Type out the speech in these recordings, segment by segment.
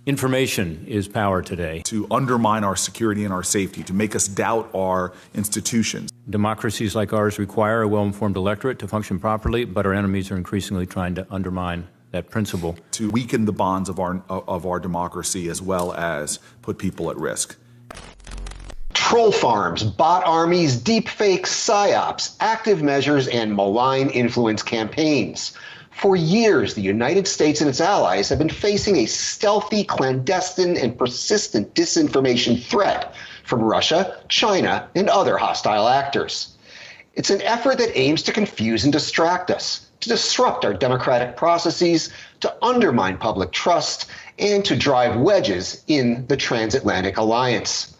Information is power today. To undermine our security and our safety, to make us doubt our institutions. Democracies like ours require a well-informed electorate to function properly, but our enemies are increasingly trying to undermine that principle. To weaken the bonds of our democracy as well as put people at risk. Troll farms, bot armies, deepfakes, psyops, active measures, and malign influence campaigns. For years, the United States and its allies have been facing a stealthy, clandestine, and persistent disinformation threat from Russia, China, and other hostile actors. It's an effort that aims to confuse and distract us, to disrupt our democratic processes, to undermine public trust, and to drive wedges in the transatlantic alliance.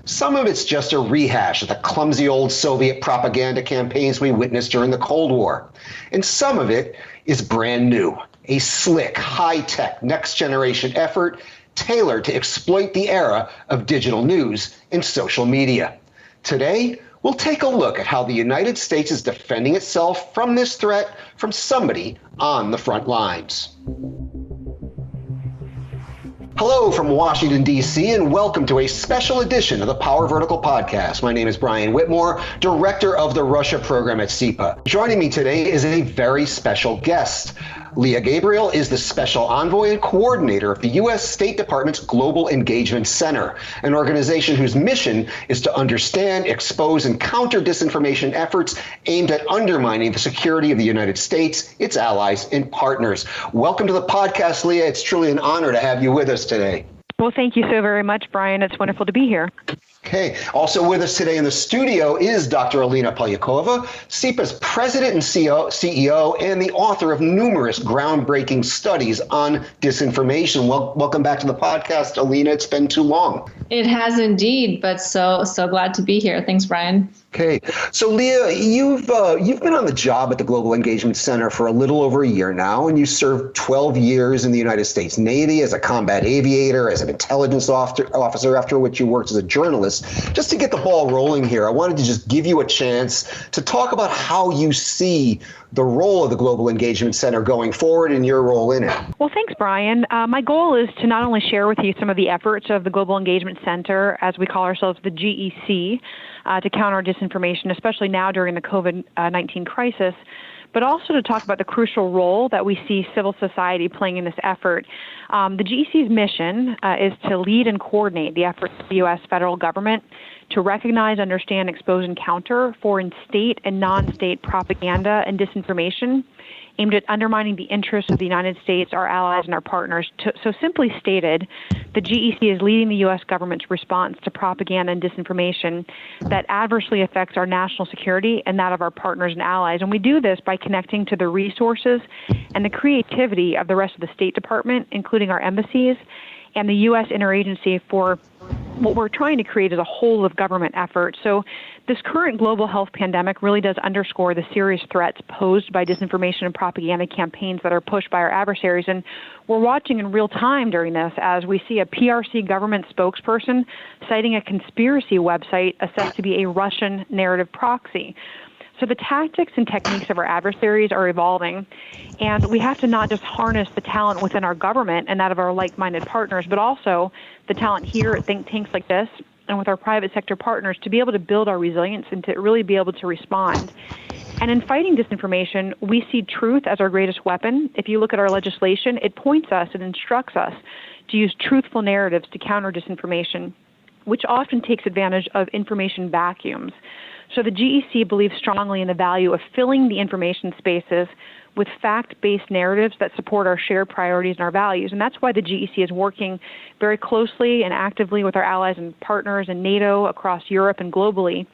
Some of it's just a rehash of the clumsy old Soviet propaganda campaigns we witnessed during the Cold War. And some of it is brand new, a slick, high-tech, next-generation effort tailored to exploit the era of digital news and social media. Today, we'll take a look at how the United States is defending itself from this threat from somebody on the front lines. Hello from Washington, D.C., and welcome to a special edition of the Power Vertical Podcast. My name is Brian Whitmore, Director of the Russia Program at CEPA. Joining me today is a very special guest. Lea Gabrielle is the Special Envoy and Coordinator of the U.S. State Department's Global Engagement Center, an organization whose mission is to understand, expose, and counter disinformation efforts aimed at undermining the security of the United States, its allies, and partners. Welcome to the podcast, Lea. It's truly an honor to have you with us today. Well, thank you so very much, Brian. It's wonderful to be here. Okay. Also with us today in the studio is Dr. Alina Polyakova, CEPA's President and CEO, and the author of numerous groundbreaking studies on disinformation. Welcome back to the podcast, Alina. It's been too long. It has indeed, but so glad to be here. Thanks, Brian. Okay. So, Lea, you've been on the job at the Global Engagement Center for a little over a year now, and you served 12 years in the United States Navy as a combat aviator, as an intelligence officer, after which you worked as a journalist. Just to get the ball rolling here, I wanted to just give you a chance to talk about how you see the role of the Global Engagement Center going forward and your role in it. Well, thanks, Brian. My goal is to not only share with you some of the efforts of the Global Engagement Center, as we call ourselves the GEC, to counter disinformation, especially now during the COVID-19 crisis, but also to talk about the crucial role that we see civil society playing in this effort. The GEC's mission is to lead and coordinate the efforts of the U.S. federal government to recognize, understand, expose, and counter foreign state and non-state propaganda and disinformation aimed at undermining the interests of the United States, our allies, and our partners. So simply stated, the GEC is leading the U.S. government's response to propaganda and disinformation that adversely affects our national security and that of our partners and allies. And we do this by connecting to the resources and the creativity of the rest of the State Department, including our embassies, and the U.S. interagency for what we're trying to create is a whole of government effort. So this current global health pandemic really does underscore the serious threats posed by disinformation and propaganda campaigns that are pushed by our adversaries. And we're watching in real time during this as we see a PRC government spokesperson citing a conspiracy website assessed to be a Russian narrative proxy. So the tactics and techniques of our adversaries are evolving, and we have to not just harness the talent within our government and that of our like-minded partners, but also the talent here at think tanks like this and with our private sector partners to be able to build our resilience and to really be able to respond. And in fighting disinformation, we see truth as our greatest weapon. If you look at our legislation, it points us and instructs us to use truthful narratives to counter disinformation, which often takes advantage of information vacuums. So the GEC believes strongly in the value of filling the information spaces with fact-based narratives that support our shared priorities and our values. And that's why the GEC is working very closely and actively with our allies and partners in NATO across Europe and globally.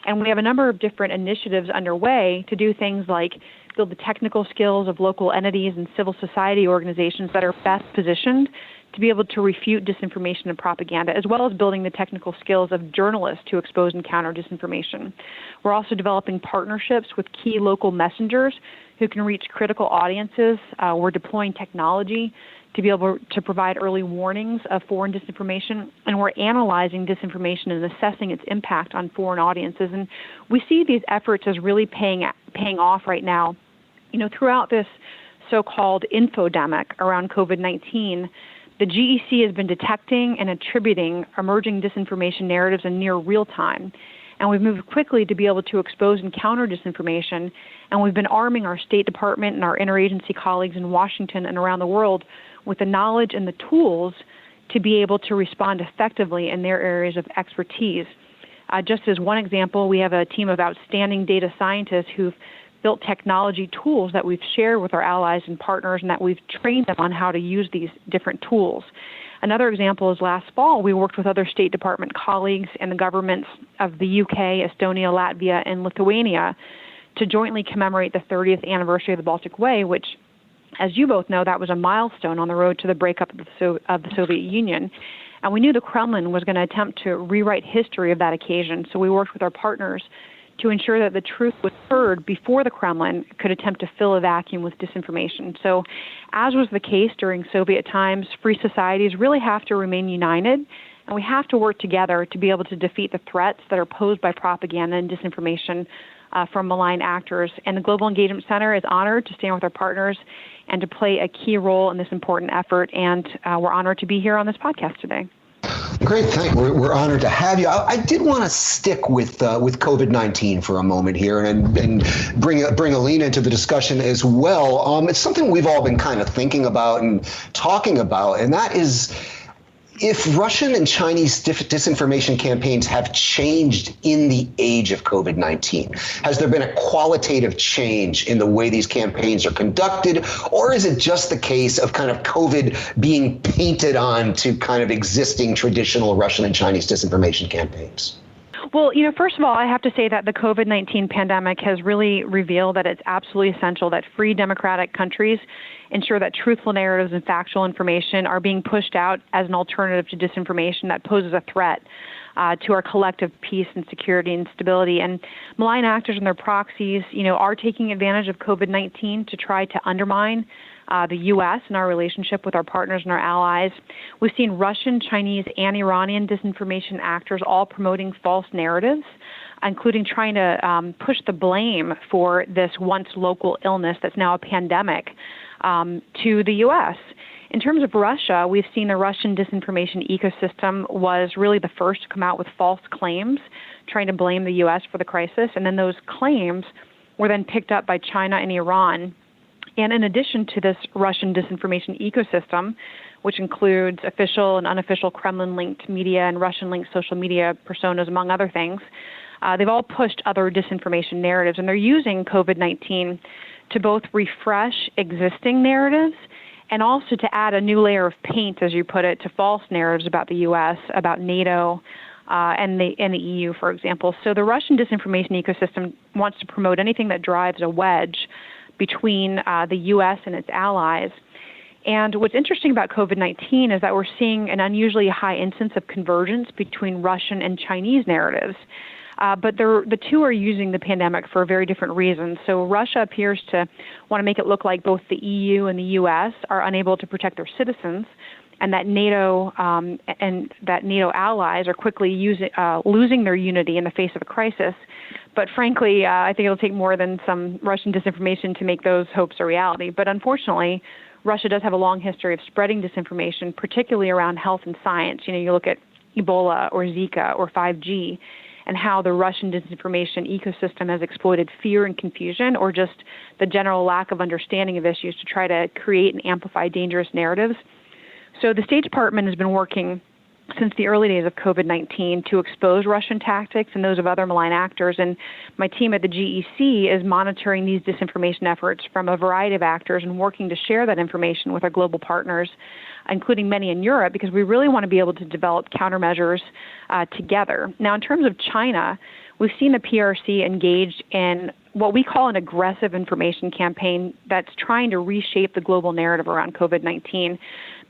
And we have a number of different initiatives underway to do things like build the technical skills of local entities and civil society organizations that are best positioned to be able to refute disinformation and propaganda, as well as building the technical skills of journalists to expose and counter disinformation. We're also developing partnerships with key local messengers who can reach critical audiences. We're deploying technology to be able to provide early warnings of foreign disinformation, and we're analyzing disinformation and assessing its impact on foreign audiences. And we see these efforts as really paying off right now. You know, throughout this so-called infodemic around COVID-19, the GEC has been detecting and attributing emerging disinformation narratives in near real time. And we've moved quickly to be able to expose and counter disinformation. And we've been arming our State Department and our interagency colleagues in Washington and around the world with the knowledge and the tools to be able to respond effectively in their areas of expertise. Just as one example, we have a team of outstanding data scientists who've built technology tools that we've shared with our allies and partners, and that we've trained them on how to use these different tools. Another example is last fall, we worked with other State Department colleagues and the governments of the UK, Estonia, Latvia, and Lithuania to jointly commemorate the 30th anniversary of the Baltic Way, which, as you both know, that was a milestone on the road to the breakup of the Soviet Union. And we knew the Kremlin was going to attempt to rewrite history of that occasion, so we worked with our partners to ensure that the truth was heard before the Kremlin could attempt to fill a vacuum with disinformation. So, as was the case during Soviet times, free societies really have to remain united, and we have to work together to be able to defeat the threats that are posed by propaganda and disinformation from malign actors. And the Global Engagement Center is honored to stand with our partners and to play a key role in this important effort, and we're honored to be here on this podcast today. Great, thank you. We're honored to have you. I did want to stick with COVID-19 for a moment here and bring Alina into the discussion as well. It's something we've all been kind of thinking about and talking about, and that is if Russian and Chinese disinformation campaigns have changed in the age of COVID-19. Has there been a qualitative change in the way these campaigns are conducted, or is it just the case of kind of COVID being painted on to kind of existing traditional Russian and Chinese disinformation campaigns? Well, first of all, I have to say that the COVID-19 pandemic has really revealed that it's absolutely essential that free democratic countries ensure that truthful narratives and factual information are being pushed out as an alternative to disinformation that poses a threat to our collective peace and security and stability. And malign actors and their proxies, are taking advantage of COVID-19 to try to undermine the U.S. and our relationship with our partners and our allies. We've seen Russian, Chinese, and Iranian disinformation actors all promoting false narratives, including trying to push the blame for this once local illness that's now a pandemic to the U.S. In terms of Russia, we've seen the Russian disinformation ecosystem was really the first to come out with false claims, trying to blame the U.S. for the crisis, and then those claims were then picked up by China and Iran. And in addition to this Russian disinformation ecosystem, which includes official and unofficial Kremlin-linked media and Russian-linked social media personas, among other things, they've all pushed other disinformation narratives, and they're using COVID-19 to both refresh existing narratives and also to add a new layer of paint, as you put it, to false narratives about the U.S., about NATO, and the EU, for example. So the Russian disinformation ecosystem wants to promote anything that drives a wedge between the U.S. and its allies. And what's interesting about COVID-19 is that we're seeing an unusually high incidence of convergence between Russian and Chinese narratives. But the two are using the pandemic for very different reasons. So Russia appears to want to make it look like both the EU and the U.S. are unable to protect their citizens, and that NATO allies are quickly losing their unity in the face of a crisis. But frankly, I think it'll take more than some Russian disinformation to make those hopes a reality. But unfortunately, Russia does have a long history of spreading disinformation, particularly around health and science. You look at Ebola or Zika or 5G, and how the Russian disinformation ecosystem has exploited fear and confusion, or just the general lack of understanding of issues, to try to create and amplify dangerous narratives. So the State Department has been working since the early days of COVID-19 to expose Russian tactics and those of other malign actors. And my team at the GEC is monitoring these disinformation efforts from a variety of actors and working to share that information with our global partners, including many in Europe, because we really want to be able to develop countermeasures together. Now, in terms of China, we've seen the PRC engaged in what we call an aggressive information campaign that's trying to reshape the global narrative around COVID-19.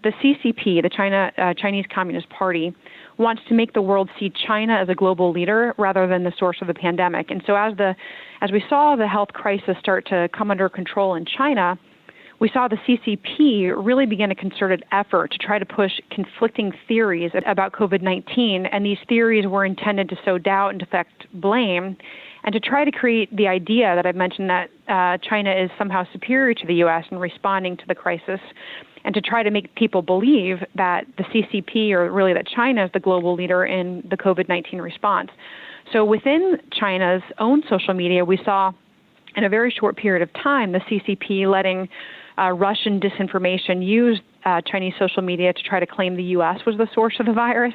The CCP, the Chinese Communist Party, wants to make the world see China as a global leader rather than the source of the pandemic. And so as we saw the health crisis start to come under control in China, we saw the CCP really begin a concerted effort to try to push conflicting theories about COVID-19, and these theories were intended to sow doubt and deflect blame. and to try to create the idea that I've mentioned that China is somehow superior to the U.S. in responding to the crisis, and to try to make people believe that the CCP, or really that China, is the global leader in the COVID-19 response. So within China's own social media, we saw in a very short period of time the CCP letting Russian disinformation use Chinese social media to try to claim the U.S. was the source of the virus.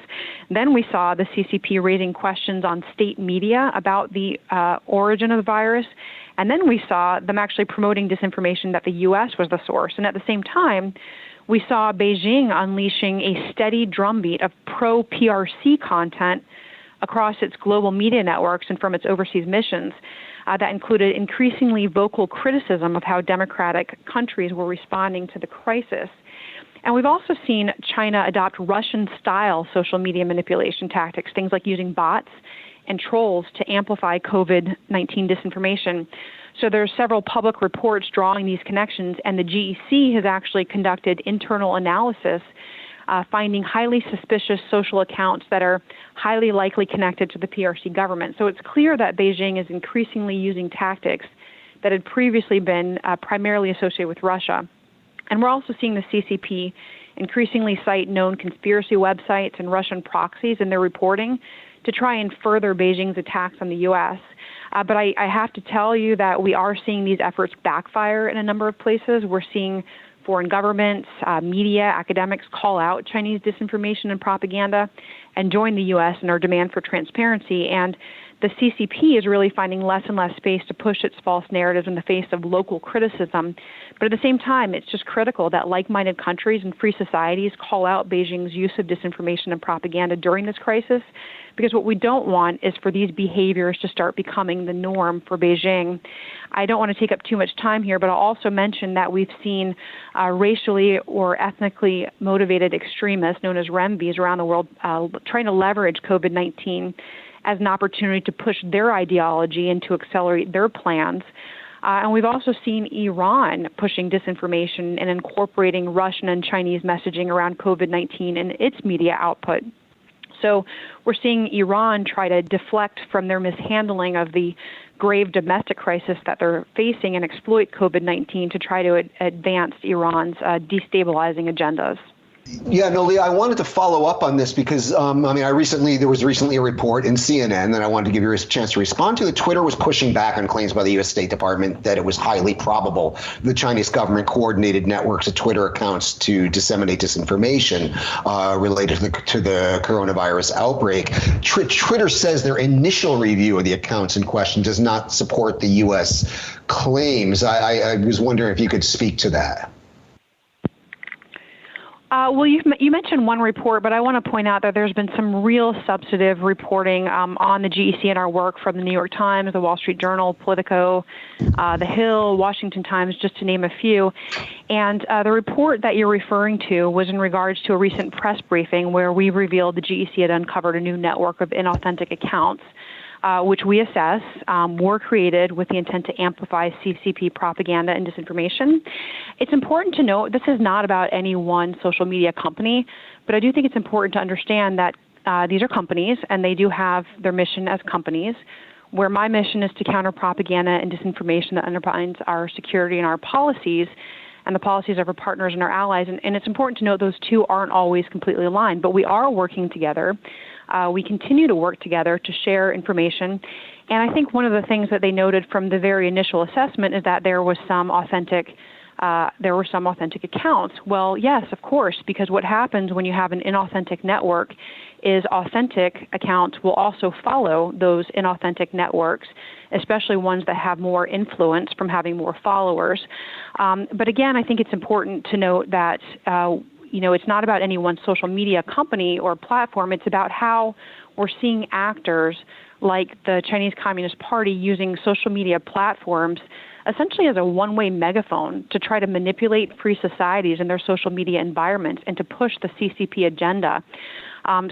Then we saw the CCP raising questions on state media about the origin of the virus. And then we saw them actually promoting disinformation that the U.S. was the source. And at the same time, we saw Beijing unleashing a steady drumbeat of pro-PRC content across its global media networks and from its overseas missions that included increasingly vocal criticism of how democratic countries were responding to the crisis. And we've also seen China adopt Russian-style social media manipulation tactics, things like using bots and trolls to amplify COVID-19 disinformation. So there are several public reports drawing these connections, and the GEC has actually conducted internal analysis finding highly suspicious social accounts that are highly likely connected to the PRC government. So it's clear that Beijing is increasingly using tactics that had previously been primarily associated with Russia. And we're also seeing the CCP increasingly cite known conspiracy websites and Russian proxies in their reporting to try and further Beijing's attacks on the U.S. But I have to tell you that we are seeing these efforts backfire in a number of places. We're seeing foreign governments, media, academics call out Chinese disinformation and propaganda and join the U.S. in our demand for transparency. And the CCP is really finding less and less space to push its false narratives in the face of local criticism. But at the same time, it's just critical that like-minded countries and free societies call out Beijing's use of disinformation and propaganda during this crisis, because what we don't want is for these behaviors to start becoming the norm for Beijing. I don't want to take up too much time here, but I'll also mention that we've seen racially or ethnically motivated extremists known as REMVs around the world trying to leverage COVID-19 as an opportunity to push their ideology and to accelerate their plans. And we've also seen Iran pushing disinformation and incorporating Russian and Chinese messaging around COVID-19 in its media output. So we're seeing Iran try to deflect from their mishandling of the grave domestic crisis that they're facing and exploit COVID-19 to try to advance Iran's destabilizing agendas. Yeah, no, Leah, I wanted to follow up on this because, there was recently a report in CNN that I wanted to give you a chance to respond to. Twitter was pushing back on claims by the U.S. State Department that it was highly probable the Chinese government coordinated networks of Twitter accounts to disseminate disinformation related to the coronavirus outbreak. Twitter says their initial review of the accounts in question does not support the U.S. claims. I was wondering if you could speak to that. Well, you mentioned one report, but I want to point out that there's been some real substantive reporting on the GEC and our work from the New York Times, the Wall Street Journal, Politico, The Hill, Washington Times, just to name a few. And the report that you're referring to was in regards to a recent press briefing where we revealed the GEC had uncovered a new network of inauthentic accounts, which we assess were created with the intent to amplify CCP propaganda and disinformation. It's important to note this is not about any one social media company, but I do think it's important to understand that these are companies and they do have their mission as companies, where my mission is to counter propaganda and disinformation that undermines our security and our policies and the policies of our partners and our allies. And it's important to note those two aren't always completely aligned, but we are working together. We continue to work together to share information. And I think one of the things that they noted from the very initial assessment is that there were some authentic accounts. Well, yes, of course, because what happens when you have an inauthentic network is authentic accounts will also follow those inauthentic networks, especially ones that have more influence from having more followers. But again, I think it's important to note that it's not about any one social media company or platform. It's about how we're seeing actors like the Chinese Communist Party using social media platforms essentially as a one-way megaphone to try to manipulate free societies and their social media environments and to push the CCP agenda.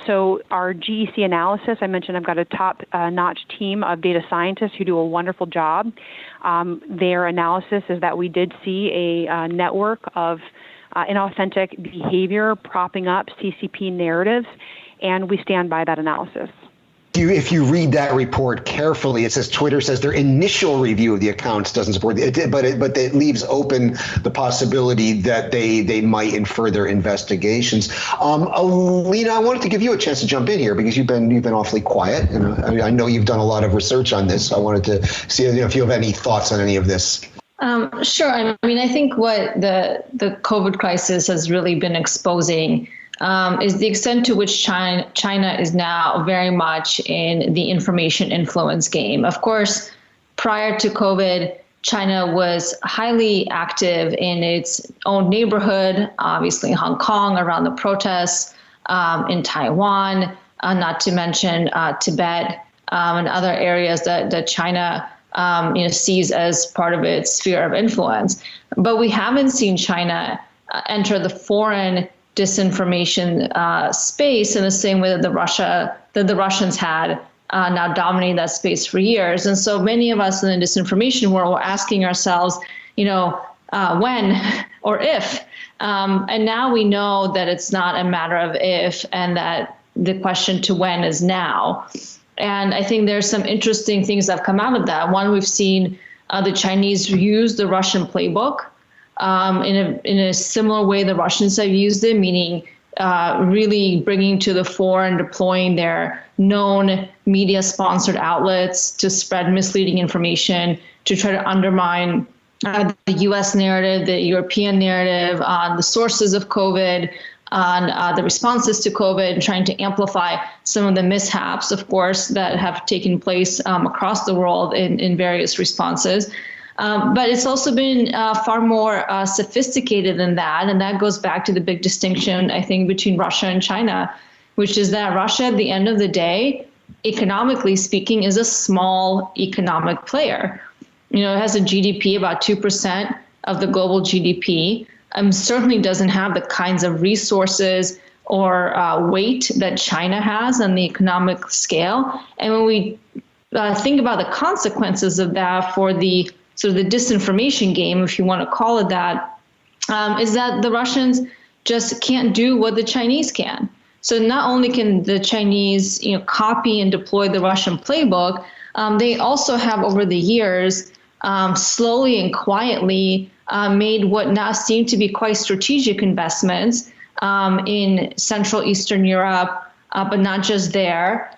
So our GEC analysis, I mentioned I've got a top-notch team of data scientists who do a wonderful job. Their analysis is that we did see a network of inauthentic behavior propping up CCP narratives, and we stand by that analysis. Do if you read that report carefully, it says Twitter says their initial review of the accounts doesn't support it, but it leaves open the possibility that they might in further investigations. Alina, I wanted to give you a chance to jump in here because you've been awfully quiet, and I know you've done a lot of research on this. So I wanted to see if you have any thoughts on any of this. Sure. I mean, I think what the COVID crisis has really been exposing is the extent to which China is now very much in the information influence game. Of course, prior to COVID, China was highly active in its own neighborhood, obviously in Hong Kong around the protests, in Taiwan, not to mention Tibet and other areas that China sees as part of its sphere of influence. But we haven't seen China enter the foreign disinformation space in the same way that the Russians had now dominated that space for years. And so many of us in the disinformation world were asking ourselves, when or if. And now we know that it's not a matter of if, and that the question to when is now. And I think there's some interesting things that have come out of that. One, we've seen the Chinese use the Russian playbook in a similar way the Russians have used it, meaning really bringing to the fore and deploying their known media-sponsored outlets to spread misleading information, to try to undermine the U.S. narrative, the European narrative on the sources of COVID, on the responses to COVID, and trying to amplify some of the mishaps, of course, that have taken place across the world in various responses. But it's also been far more sophisticated than that. And that goes back to the big distinction, I think, between Russia and China, which is that Russia, at the end of the day, economically speaking, is a small economic player. It has a GDP about 2% of the global GDP. Certainly doesn't have the kinds of resources or weight that China has on the economic scale. And when we think about the consequences of that for the sort of the disinformation game, if you want to call it that, is that the Russians just can't do what the Chinese can. So not only can the Chinese, copy and deploy the Russian playbook, they also have over the years slowly and quietly made what now seem to be quite strategic investments in Central Eastern Europe, but not just there,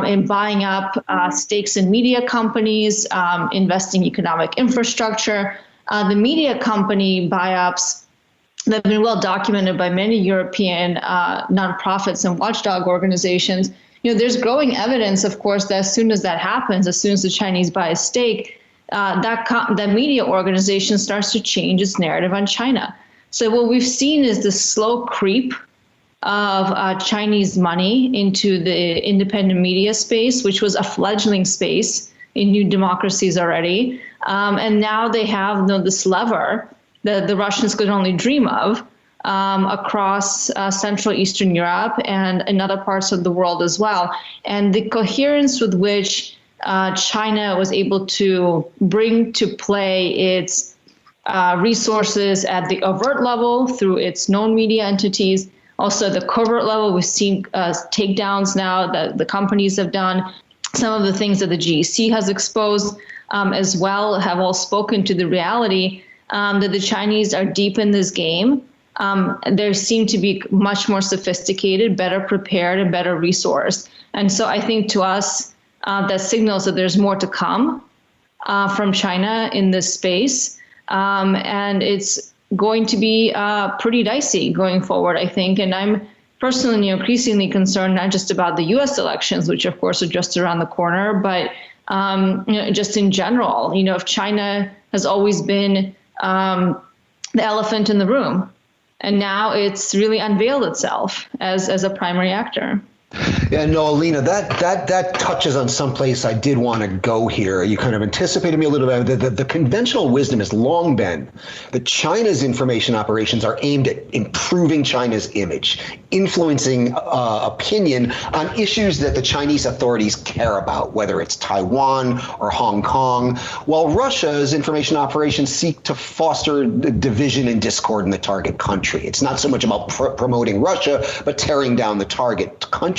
in buying up stakes in media companies, investing in economic infrastructure. The media company buy-ups that have been well documented by many European nonprofits and watchdog organizations. There's growing evidence, of course, that as soon as that happens, as soon as the Chinese buy a stake, that media organization starts to change its narrative on China. So what we've seen is the slow creep of Chinese money into the independent media space, which was a fledgling space in new democracies already. And now they have this lever that the Russians could only dream of across Central Eastern Europe and in other parts of the world as well. And the coherence with which China was able to bring to play its resources at the overt level through its known media entities. Also, the covert level, we've seen takedowns now that the companies have done. Some of the things that the Geec has exposed as well have all spoken to the reality that the Chinese are deep in this game. They seem to be much more sophisticated, better prepared, and better resourced. And so I think to us, that signals that there's more to come from China in this space. And it's going to be pretty dicey going forward, I think. And I'm personally increasingly concerned not just about the U.S. elections, which of course are just around the corner, but just in general. If China has always been the elephant in the room, and now it's really unveiled itself as a primary actor. Yeah, no, Alina, that touches on some place I did want to go here. You kind of anticipated me a little bit. The conventional wisdom has long been that China's information operations are aimed at improving China's image, influencing opinion on issues that the Chinese authorities care about, whether it's Taiwan or Hong Kong, while Russia's information operations seek to foster division and discord in the target country. It's not so much about promoting Russia, but tearing down the target country.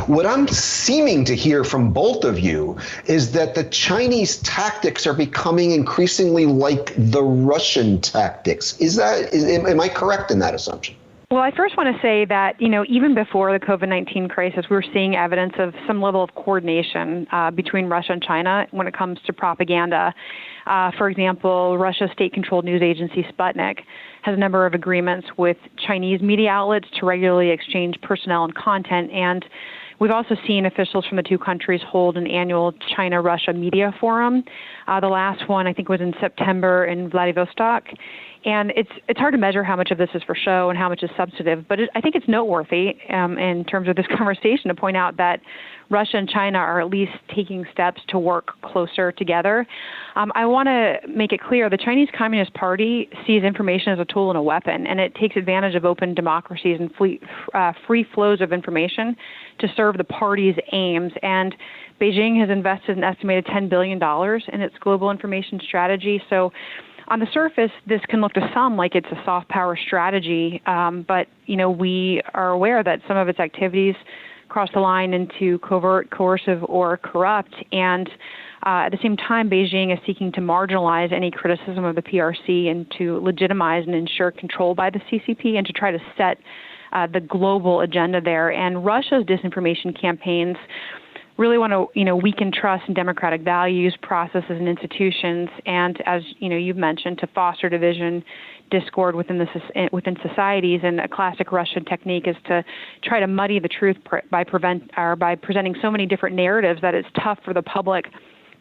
What I'm seeming to hear from both of you is that the Chinese tactics are becoming increasingly like the Russian tactics. Am I correct in that assumption? Well, I first want to say that, even before the COVID-19 crisis, we were seeing evidence of some level of coordination between Russia and China when it comes to propaganda. For example, Russia's state-controlled news agency Sputnik has a number of agreements with Chinese media outlets to regularly exchange personnel and content. And we've also seen officials from the two countries hold an annual China-Russia media forum. The last one, I think, was in September in Vladivostok. And it's hard to measure how much of this is for show and how much is substantive, but I think it's noteworthy in terms of this conversation to point out that Russia and China are at least taking steps to work closer together. I want to make it clear the Chinese Communist Party sees information as a tool and a weapon, and it takes advantage of open democracies and free flows of information to serve the party's aims. And Beijing has invested an estimated $10 billion in its global information strategy. So on the surface, this can look to some like it's a soft power strategy, but we are aware that some of its activities cross the line into covert, coercive, or corrupt. And at the same time, Beijing is seeking to marginalize any criticism of the PRC and to legitimize and ensure control by the CCP and to try to set the global agenda there. And Russia's disinformation campaigns really want to, weaken trust in democratic values, processes, and institutions, and as you've mentioned, to foster division, discord within societies. And a classic Russian technique is to try to muddy the truth by presenting so many different narratives that it's tough for the public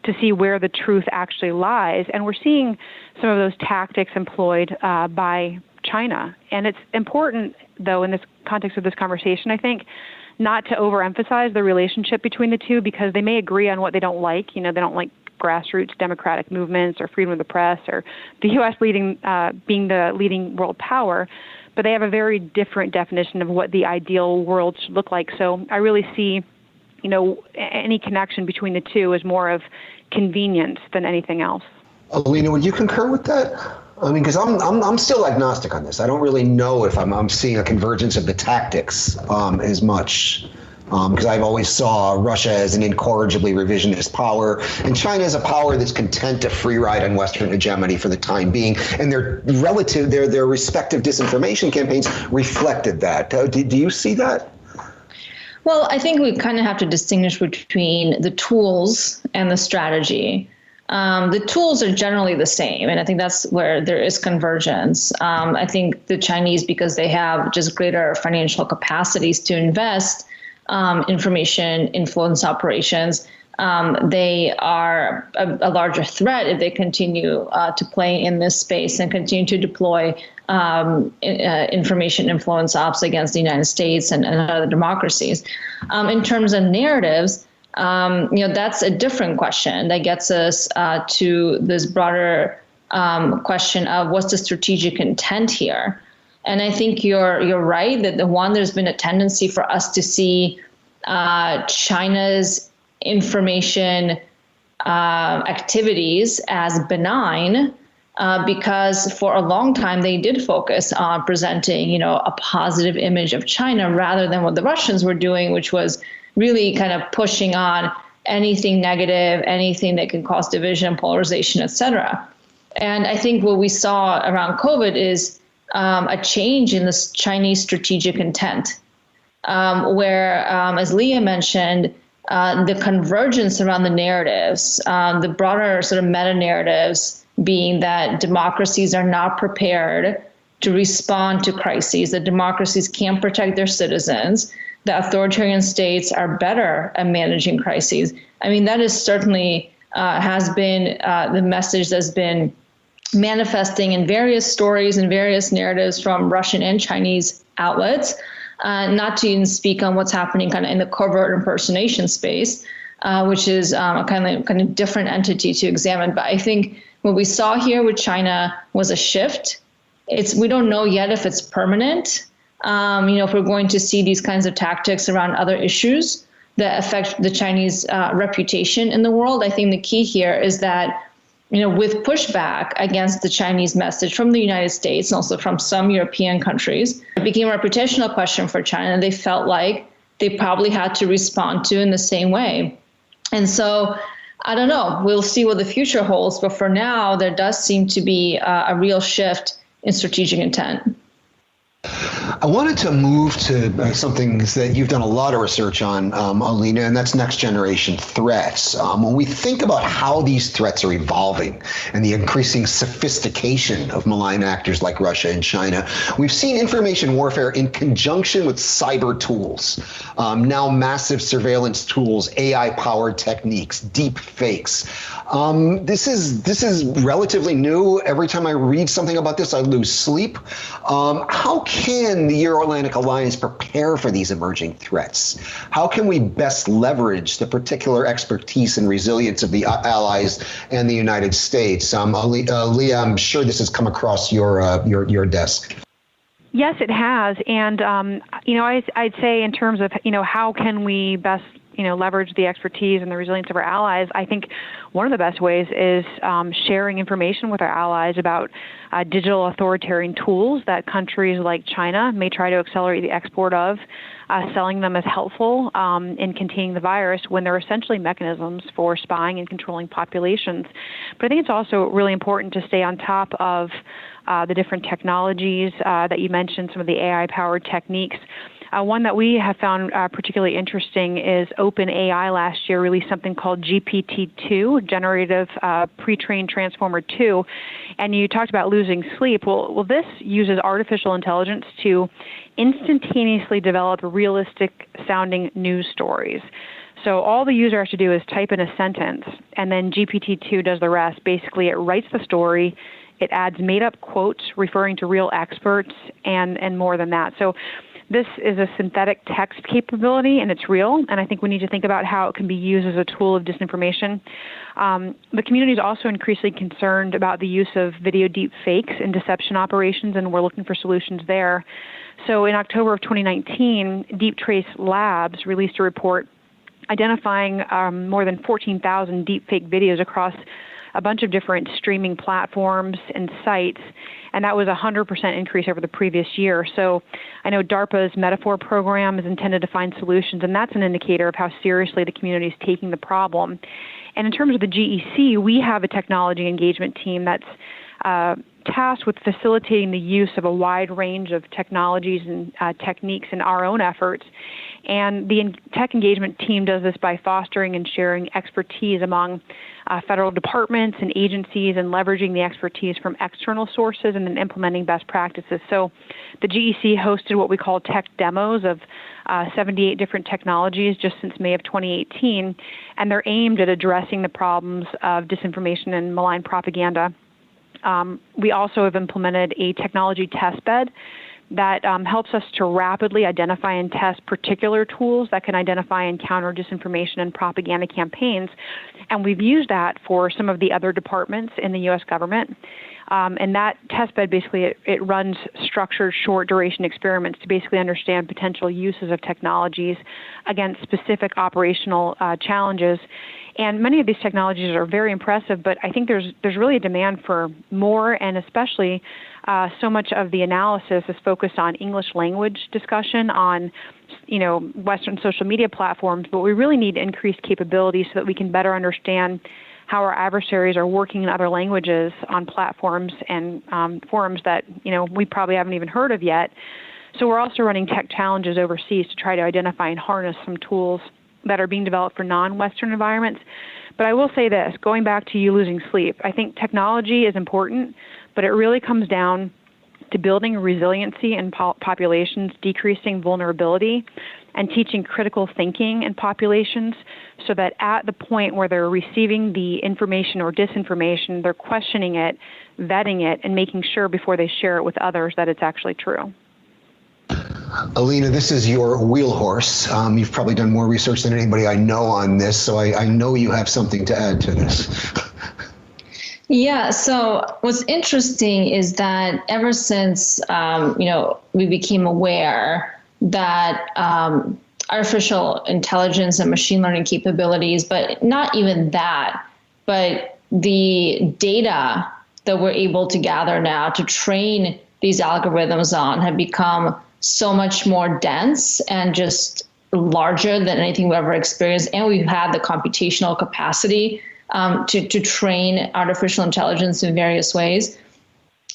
to see where the truth actually lies. And we're seeing some of those tactics employed by China. And it's important, though, in this context of this conversation, I think, not to overemphasize the relationship between the two, because they may agree on what they don't like. They don't like grassroots democratic movements or freedom of the press or the U.S. being the leading world power, but they have a very different definition of what the ideal world should look like. So I really see, any connection between the two as more of convenience than anything else. Alina, would you concur with that? I mean, because I'm still agnostic on this. I don't really know if I'm seeing a convergence of the tactics as much, because I've always saw Russia as an incorrigibly revisionist power, and China as a power that's content to free ride on Western hegemony for the time being. And their respective disinformation campaigns reflected that. Do you see that? Well, I think we kind of have to distinguish between the tools and the strategy. The tools are generally the same, and I think that's where there is convergence. I think the Chinese, because they have just greater financial capacities to invest information influence operations, they are a larger threat if they continue to play in this space and continue to deploy information influence ops against the United States and other democracies. In terms of narratives, that's a different question that gets us to this broader question of what's the strategic intent here. And I think you're right that there's been a tendency for us to see China's information activities as benign, because for a long time they did focus on presenting, a positive image of China rather than what the Russians were doing, which was really kind of pushing on anything negative, anything that can cause division, polarization, et cetera. And I think what we saw around COVID is a change in this Chinese strategic intent, where, as Leah mentioned, the convergence around the narratives, the broader sort of meta-narratives being that democracies are not prepared to respond to crises, that democracies can't protect their citizens, that authoritarian states are better at managing crises. I mean, that is certainly has been the message that's been manifesting in various stories and various narratives from Russian and Chinese outlets, not to even speak on what's happening kind of in the covert impersonation space, which is a kind of different entity to examine. But I think what we saw here with China was a shift. We don't know yet if it's permanent. If we're going to see these kinds of tactics around other issues that affect the Chinese reputation in the world, I think the key here is that, with pushback against the Chinese message from the United States and also from some European countries, it became a reputational question for China. They felt like they probably had to respond to in the same way. And so I don't know, we'll see what the future holds, but for now, there does seem to be a real shift in strategic intent. I wanted to move to something that you've done a lot of research on, Alina, and that's next generation threats. When we think about how these threats are evolving and the increasing sophistication of malign actors like Russia and China, we've seen information warfare in conjunction with cyber tools, now massive surveillance tools, AI-powered techniques, deep fakes. This is relatively new. Every time I read something about this, I lose sleep. How can the Euro-Atlantic Alliance prepare for these emerging threats? How can we best leverage the particular expertise and resilience of the allies and the United States? Leah, I'm sure this has come across your desk. Yes, it has. And, I'd say in terms of, how can we best leverage the expertise and the resilience of our allies, I think one of the best ways is sharing information with our allies about digital authoritarian tools that countries like China may try to accelerate the export of, selling them as helpful in containing the virus when they're essentially mechanisms for spying and controlling populations. But I think it's also really important to stay on top of the different technologies that you mentioned, some of the AI-powered techniques. One that we have found particularly interesting is OpenAI last year released something called GPT-2, Generative Pre-trained Transformer 2. And you talked about losing sleep. Well, this uses artificial intelligence to instantaneously develop realistic-sounding news stories. So all the user has to do is type in a sentence, and then GPT-2 does the rest. Basically, it writes the story. It adds made-up quotes referring to real experts and more than that. So this is a synthetic text capability, and it's real, and I think we need to think about how it can be used as a tool of disinformation. The community is also increasingly concerned about the use of video deep fakes in deception operations, and we're looking for solutions there. So in October of 2019, Deep Trace Labs released a report identifying more than 14,000 deepfake videos across a bunch of different streaming platforms and sites, and that was a 100% increase over the previous year. So I know DARPA's Metaphor program is intended to find solutions, and that's an indicator of how seriously the community is taking the problem. And in terms of the GEC, we have a technology engagement team that's tasked with facilitating the use of a wide range of technologies and techniques in our own efforts. And the tech engagement team does this by fostering and sharing expertise among federal departments and agencies and leveraging the expertise from external sources and then implementing best practices. So the GEC hosted what we call tech demos of 78 different technologies just since May of 2018, and they're aimed at addressing the problems of disinformation and malign propaganda. We also have implemented a technology test bed that helps us to rapidly identify and test particular tools that can identify and counter disinformation and propaganda campaigns. And we've used that for some of the other departments in the U.S. government. And that test bed, basically, it runs structured short-duration experiments to basically understand potential uses of technologies against specific operational challenges. And many of these technologies are very impressive, but I think there's really a demand for more, and especially so much of the analysis is focused on English language discussion on, Western social media platforms, but we really need increased capabilities so that we can better understand how our adversaries are working in other languages on platforms and forums that, we probably haven't even heard of yet. So we're also running tech challenges overseas to try to identify and harness some tools that are being developed for non-Western environments. But I will say this, going back to you losing sleep, I think technology is important, but it really comes down to building resiliency in populations, decreasing vulnerability, and teaching critical thinking in populations so that at the point where they're receiving the information or disinformation, they're questioning it, vetting it, and making sure before they share it with others that it's actually true. Alina, this is your wheelhorse. You've probably done more research than anybody I know on this, so I know you have something to add to this. Yeah, so what's interesting is that ever since, we became aware that artificial intelligence and machine learning capabilities, but not even that, but the data that we're able to gather now to train these algorithms on have become so much more dense and just larger than anything we've ever experienced, and we've had the computational capacity to train artificial intelligence in various ways.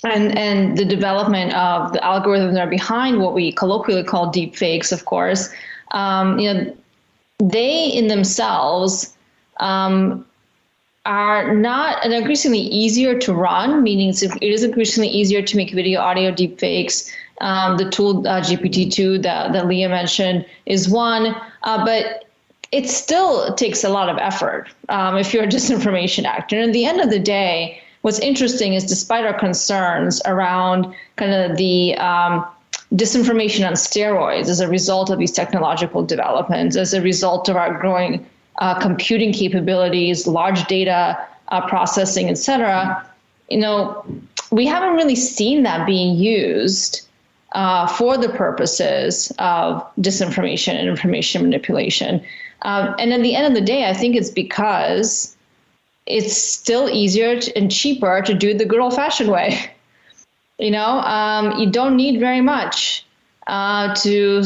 And the development of the algorithms that are behind what we colloquially call deep fakes, of course, they in themselves are not and increasingly easier to run, meaning it is increasingly easier to make video, audio deep fakes. The tool GPT-2 that Leah mentioned is one, but it still takes a lot of effort if you're a disinformation actor. And at the end of the day, what's interesting is despite our concerns around kind of the disinformation on steroids as a result of these technological developments, as a result of our growing computing capabilities, large data processing, et cetera, we haven't really seen that being used for the purposes of disinformation and information manipulation. And at the end of the day, I think it's because it's still easier and cheaper to do the good old-fashioned way. You don't need very much to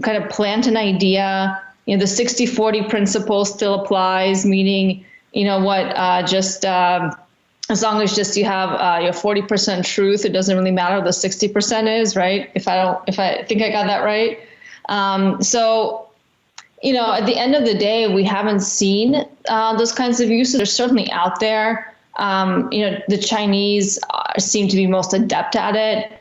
kind of plant an idea. The 60-40 principle still applies, meaning, as long as just you have your 40% truth, it doesn't really matter what the 60% is, right? If I think I got that right. At the end of the day, we haven't seen those kinds of uses. They're certainly out there. The Chinese seem to be most adept at it.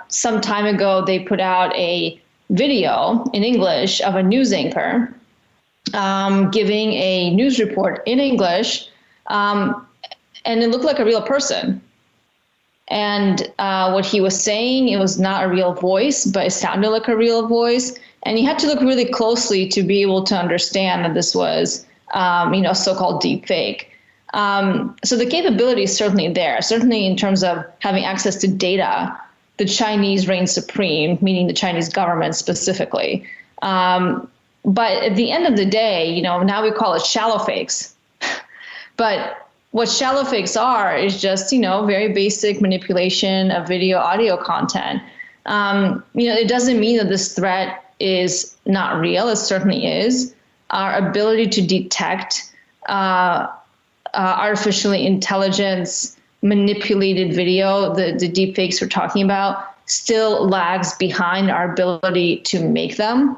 Some time ago, they put out a video in English of a news anchor giving a news report in English, and it looked like a real person. And what he was saying, it was not a real voice, but it sounded like a real voice. And you had to look really closely to be able to understand that this was, so-called deep fake. So the capability is certainly there, certainly in terms of having access to data. The Chinese reign supreme, meaning the Chinese government specifically. But at the end of the day, now we call it shallow fakes. But what shallow fakes are is just, very basic manipulation of video, audio content. It doesn't mean that this threat is not real. It certainly is. Our ability to detect artificially intelligence manipulated video, the deep fakes we're talking about, still lags behind our ability to make them.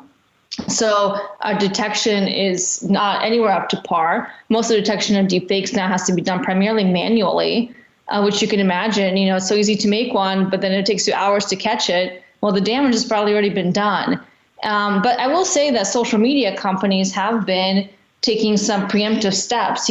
So our detection is not anywhere up to par. Most of the detection of deep fakes now has to be done primarily manually, which you can imagine, it's so easy to make one, but then it takes you hours to catch it. Well, the damage has probably already been done. But I will say that social media companies have been taking some preemptive steps.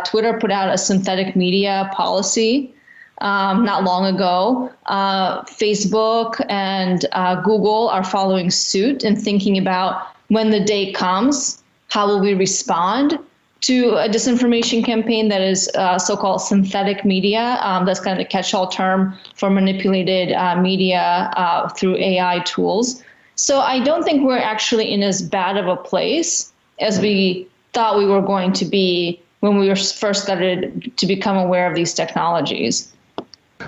Twitter put out a synthetic media policy not long ago. Facebook and Google are following suit and thinking about when the day comes, how will we respond to a disinformation campaign that is so-called synthetic media. That's kind of the catch-all term for manipulated media through AI tools. So I don't think we're actually in as bad of a place as we thought we were going to be when we were first started to become aware of these technologies.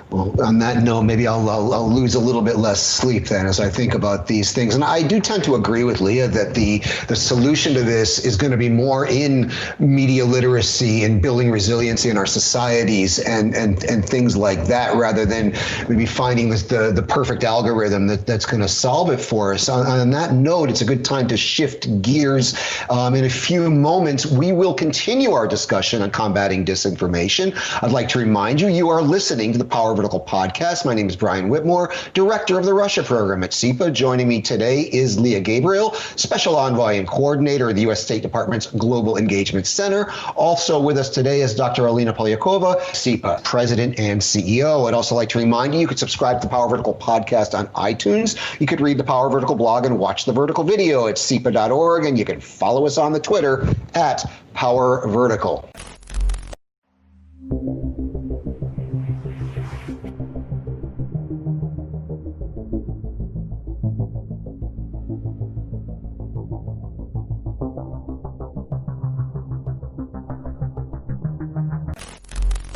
Well, on that note, maybe I'll lose a little bit less sleep then as I think about these things. And I do tend to agree with Leah that the solution to this is going to be more in media literacy and building resiliency in our societies and things like that, rather than maybe finding the perfect algorithm that's going to solve it for us. On that note, it's a good time to shift gears. In a few moments, we will continue our discussion on combating disinformation. I'd like to remind you, you are listening to the Power Vertical podcast. My name is Brian Whitmore, director of the Russia program at CEPA. Joining me today is Lea Gabrielle, special envoy and coordinator of the U.S. State Department's Global Engagement Center. Also with us today is Dr. Alina Polyakova, CEPA president and CEO. I'd also like to remind you, you could subscribe to the Power Vertical podcast on iTunes. You could read the Power Vertical blog and watch the Vertical video at cepa.org, and you can follow us on the Twitter at Power Vertical.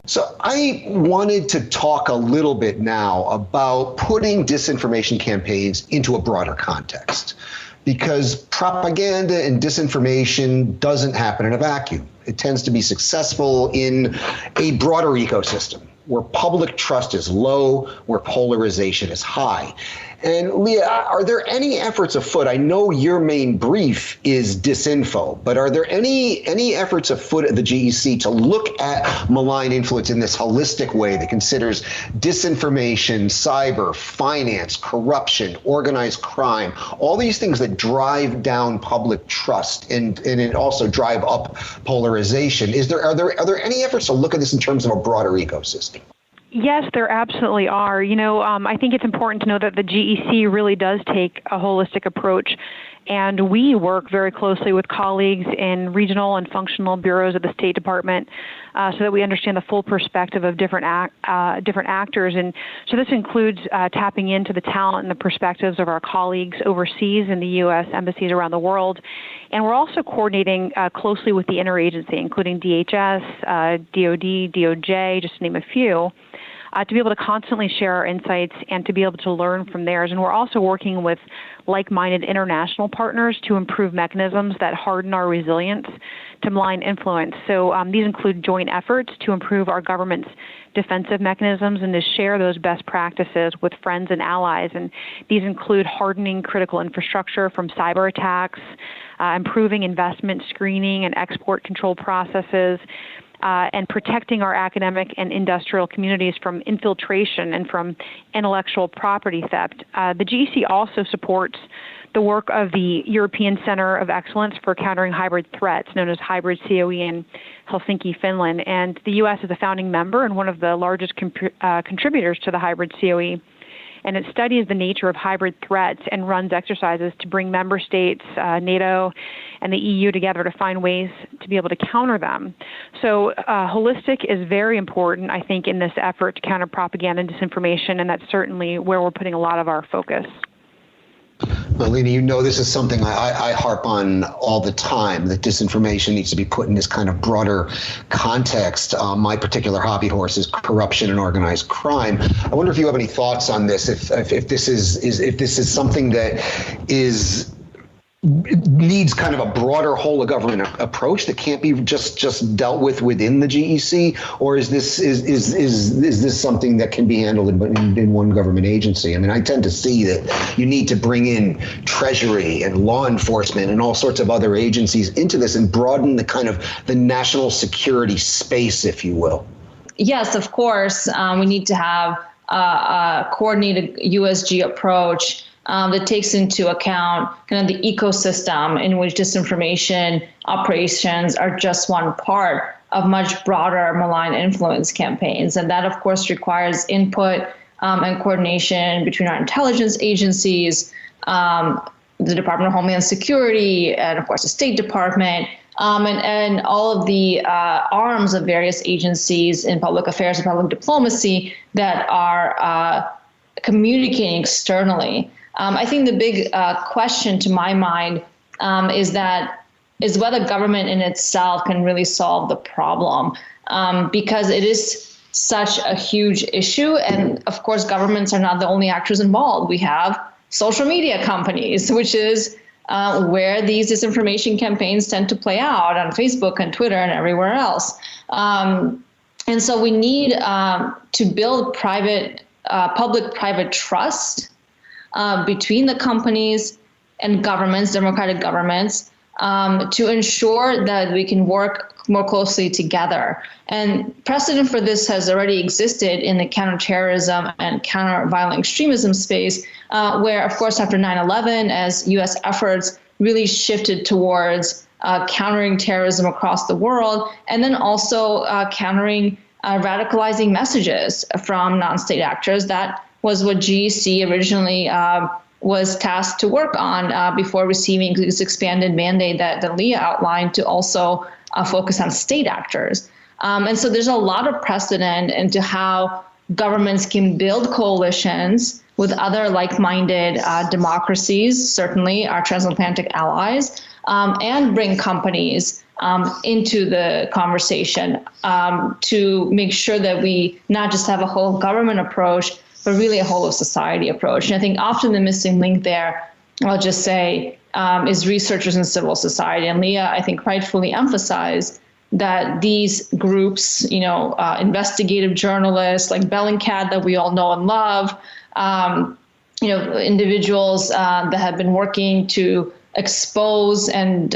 So I wanted to talk a little bit now about putting disinformation campaigns into a broader context. because propaganda and disinformation doesn't happen in a vacuum. It tends to be successful in a broader ecosystem where public trust is low, where polarization is high. And Leah, are there any efforts afoot? I know your main brief is disinfo, but are there any efforts afoot at the GEC to look at malign influence in this holistic way that considers disinformation, cyber, finance, corruption, organized crime, all these things that drive down public trust and it also drive up polarization? Are there any efforts to look at this in terms of a broader ecosystem? Yes, there absolutely are. I think it's important to know that the GEC really does take a holistic approach, and we work very closely with colleagues in regional and functional bureaus of the State Department so that we understand the full perspective of different actors. And so this includes tapping into the talent and the perspectives of our colleagues overseas in the U.S. embassies around the world. And we're also coordinating closely with the interagency, including DHS, DOD, DOJ, just to name a few, to be able to constantly share our insights and to be able to learn from theirs. And we're also working with like-minded international partners to improve mechanisms that harden our resilience to malign influence. So these include joint efforts to improve our government's defensive mechanisms and to share those best practices with friends and allies. And these include hardening critical infrastructure from cyber attacks, improving investment screening and export control processes, and protecting our academic and industrial communities from infiltration and from intellectual property theft. The GEC also supports the work of the European Center of Excellence for Countering Hybrid Threats, known as Hybrid COE in Helsinki, Finland. And the U.S. is a founding member and one of the largest contributors to the Hybrid COE. And it studies the nature of hybrid threats and runs exercises to bring member states, NATO, and the EU together to find ways to be able to counter them. So holistic is very important, I think, in this effort to counter propaganda and disinformation, and that's certainly where we're putting a lot of our focus. Alina, this is something I harp on all the time, that disinformation needs to be put in this kind of broader context. My particular hobby horse is corruption and organized crime. I wonder if you have any thoughts on this, if this is something that needs kind of a broader whole of government approach that can't be just dealt with within the GEC, or is this something that can be handled in one government agency? I mean, I tend to see that you need to bring in Treasury and law enforcement and all sorts of other agencies into this and broaden the kind of the national security space, if you will. Yes, of course. We need to have a coordinated USG approach that takes into account kind of the ecosystem in which disinformation operations are just one part of much broader malign influence campaigns. And that, of course, requires input and coordination between our intelligence agencies, the Department of Homeland Security, and, of course, the State Department, and all of the arms of various agencies in public affairs and public diplomacy that are communicating externally. I think the big question to my mind is whether government in itself can really solve the problem, because it is such a huge issue. And of course, governments are not the only actors involved. We have social media companies, which is where these disinformation campaigns tend to play out on Facebook and Twitter and everywhere else. And so we need to build public-private trust between the companies and governments, democratic governments, to ensure that we can work more closely together. And precedent for this has already existed in the counterterrorism and counter-violent extremism space, where, of course, after 9/11, as U.S. efforts really shifted towards countering terrorism across the world, and then also countering radicalizing messages from non-state actors. That was what GEC originally was tasked to work on before receiving this expanded mandate that Leah outlined to also focus on state actors. And so there's a lot of precedent into how governments can build coalitions with other like-minded democracies, certainly our transatlantic allies, and bring companies into the conversation to make sure that we not just have a whole government approach, but really a whole of society approach. And I think often the missing link there, I'll just say, is researchers and civil society. And Leah, I think, rightfully emphasized that these groups, investigative journalists like Bellingcat that we all know and love, individuals that have been working to expose and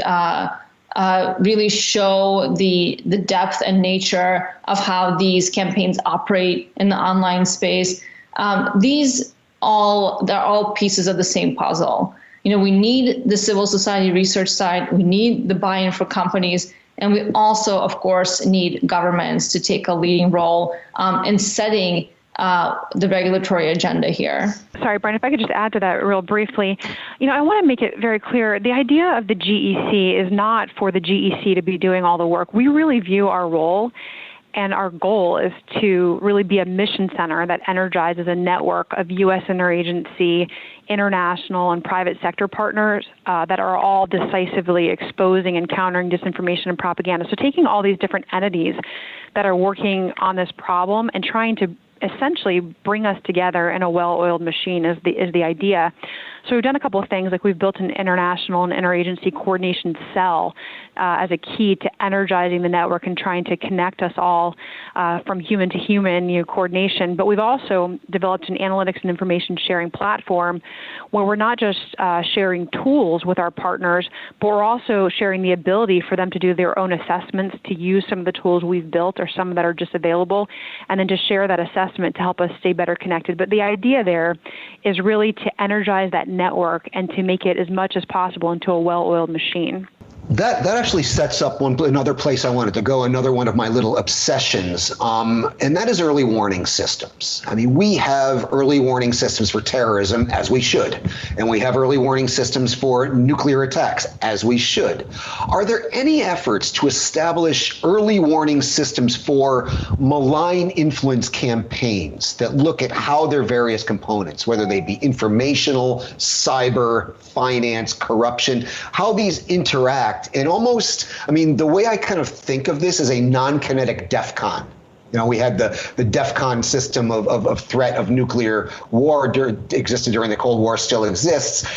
really show the depth and nature of how these campaigns operate in the online space. They're all pieces of the same puzzle. We need the civil society research side, we need the buy-in for companies, and we also, of course, need governments to take a leading role in setting the regulatory agenda here. Sorry, Brian, if I could just add to that real briefly. I want to make it very clear. The idea of the GEC is not for the GEC to be doing all the work. We really view our role and our goal is to really be a mission center that energizes a network of U.S. interagency, international, and private sector partners that are all decisively exposing and countering disinformation and propaganda. So taking all these different entities that are working on this problem and trying to essentially bring us together in a well-oiled machine is the idea. So we've done a couple of things, like we've built an international and interagency coordination cell as a key to energizing the network and trying to connect us all from human to human coordination. But we've also developed an analytics and information sharing platform where we're not just sharing tools with our partners, but we're also sharing the ability for them to do their own assessments, to use some of the tools we've built or some that are just available, and then to share that assessment to help us stay better connected. But the idea there is really to energize that network and to make it as much as possible into a well-oiled machine. That actually sets up another place I wanted to go, another one of my little obsessions, and that is early warning systems. I mean, we have early warning systems for terrorism, as we should, and we have early warning systems for nuclear attacks, as we should. Are there any efforts to establish early warning systems for malign influence campaigns that look at how their various components, whether they be informational, cyber, finance, corruption, how these interact? And almost, the way I kind of think of this is a non-kinetic DEFCON. We had the DEFCON system of threat of nuclear war existed during the Cold War, still exists.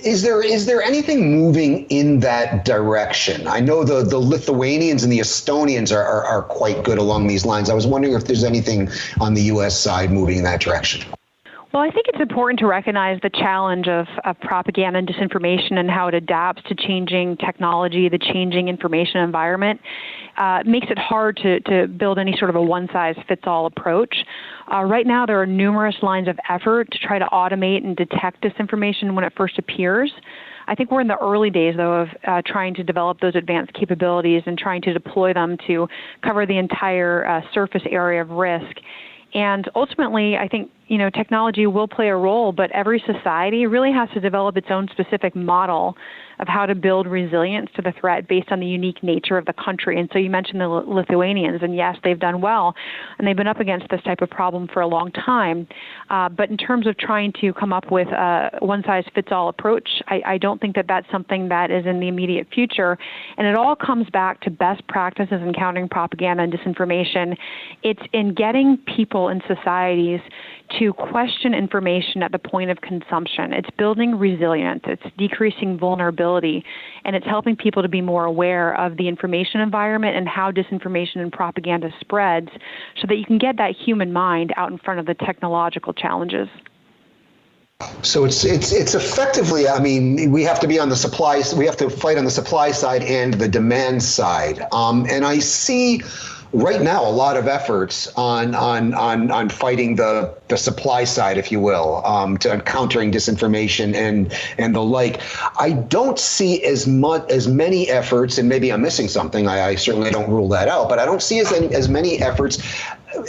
Is there anything moving in that direction? I know the Lithuanians and the Estonians are quite good along these lines. I was wondering if there's anything on the U.S. side moving in that direction. Well, I think it's important to recognize the challenge of propaganda and disinformation and how it adapts to changing technology, the changing information environment. Makes it hard to build any sort of a one-size-fits-all approach. Right now, there are numerous lines of effort to try to automate and detect disinformation when it first appears. I think we're in the early days, though, of trying to develop those advanced capabilities and trying to deploy them to cover the entire surface area of risk. And ultimately, I think, technology will play a role, but every society really has to develop its own specific model of how to build resilience to the threat based on the unique nature of the country. And so you mentioned the Lithuanians, and yes, they've done well, and they've been up against this type of problem for a long time. But in terms of trying to come up with a one-size-fits-all approach, I don't think that that's something that is in the immediate future. And it all comes back to best practices in countering propaganda and disinformation. It's in getting people in societies to question information at the point of consumption. It's building resilience, it's decreasing vulnerability, and it's helping people to be more aware of the information environment and how disinformation and propaganda spreads so that you can get that human mind out in front of the technological challenges. So it's effectively, we have to be on the supply, we have to fight on the supply side and the demand side. And I see right now a lot of efforts on fighting the supply side, if you will, to countering disinformation and the like. I don't see as many efforts, and maybe I'm missing something. I certainly don't rule that out, but I don't see as many efforts